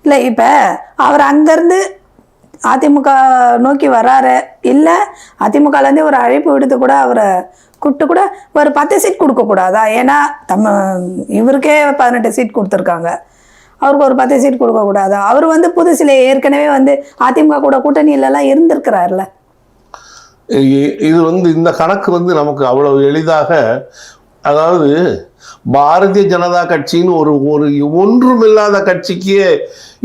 இல்லை இப்போ அவர் அங்கேருந்து அதிமுக நோக்கி வராரு, இல்லை அதிமுகலேருந்து ஒரு அழைப்பு விடுத்து கூட அவரை கூப்பிட்டு கூட ஒரு 10 சீட் கொடுக்கக்கூடாதா? ஏன்னா இவருக்கே 18 சீட் கொடுத்துருக்காங்க, அவருக்கு ஒரு 10 சீட் கொடுக்கக்கூடாதா? அவர் வந்து புதுசில் ஏற்கனவே வந்து அதிமுக கூட கூட்டணியிலலாம் இருந்திருக்கிறார்ல. இது வந்து இந்த கணக்கு வந்து நமக்கு அவ்வளவு எளிதாக, அதாவது பாரதிய ஜனதா கட்சின்னு ஒரு ஒன்றுமில்லாத கட்சிக்கு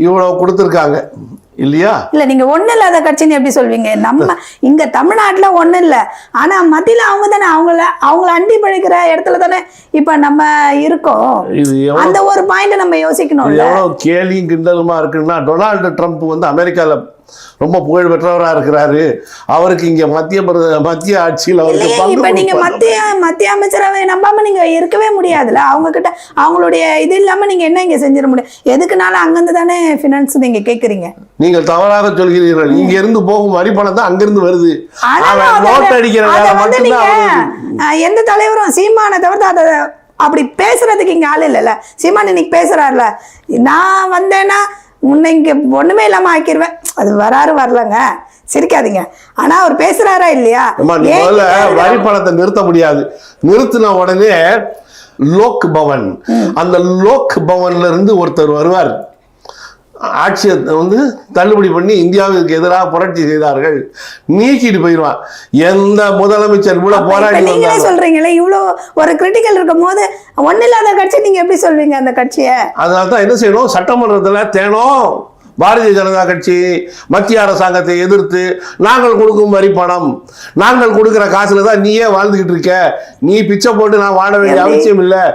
இவ்வளவு கொடுத்துருக்காங்க இல்லையா? இல்ல நீங்க ஒண்ணு இல்லாத கட்சின்னு எப்படி சொல்வீங்க? நம்ம இங்க தமிழ்நாட்டுல ஒண்ணு இல்ல, ஆனா மத்தியில அவங்க தானே அவங்கள அண்டி பழிக்கிற இடத்துல தானே இப்ப நம்ம இருக்கோம். அந்த ஒரு பாயிண்ட் நம்ம யோசிக்கணும். எவ்வளவு கேலியும் கிண்டலுமா இருக்குன்னா, டொனால்டு ட்ரம்ப் வந்து அமெரிக்கால ரொம்ப புகழ் பெற்றவராக இருக்கிறாரு, அவருக்கு இங்க மத்திய ஆட்சியில் இப்ப நீங்க மத்திய அமைச்சரவை நம்பாம நீங்க இருக்கவே முடியாதுல்ல. அவங்க கிட்ட அவங்களுடைய இது இல்லாம நீங்க என்ன இங்க செஞ்சிட முடியும்? எதுக்குனாலும் அங்கிருந்து தானே பினான்ஸ் நீங்க கேக்குறீங்க. நீங்கள் தவறாக சொல்கிறீர்கள். இங்க இருந்து போகும் வரி பணம் தான் அங்கிருந்து வருது. எந்த தலைவரும் சீமானை தவிர்த்து அதை அப்படி பேசுறதுக்கு இங்க ஆள் இல்லைல்ல. சீமான் இன்னைக்கு பேசுறாருல, நான் வந்தேன்னா முன்ன இங்க ஒண்ணுமே இல்லாம ஆக்கிடுவேன். அது வரலங்க, சிரிக்காதீங்க. ஆனா அவர் பேசுறாரா இல்லையா? வரி பணத்தை நிறுத்த முடியாது. நிறுத்தின உடனே லோக் பவன், அந்த லோக் பவன்ல இருந்து ஒருத்தர் வருவார், ஆட்சியை வந்து தள்ளுபடி பண்ணி இந்தியாவுக்கு எதிராக புரட்சி செய்தார்கள், நீக்கிட்டு போயிடுவான். எந்த முதலமைச்சர் கூட போராடி நீங்களே சொல்றீங்களே, இவ்வளவு ஒரு கிரிட்டிக்கல் இருக்கும் போது ஒண்ணு இல்லாத கட்சி நீங்க எப்படி சொல்வீங்க அந்த கட்சியை? அதனால்தான் என்ன செய்யணும், சட்டமன்றத்தில் தேனோம் பாரதிய ஜனதா கட்சி மத்திய அரசாங்கத்தை எதிர்த்து, நாங்கள் கொடுக்கும் வரி பணம், நாங்கள் கொடுக்கிற காசுல தான் நீயே வாழ்ந்துகிட்டு இருக்க, நீ பிச்சை போட்டு நான் வாழ வேண்டிய அவசியம் இல்லை.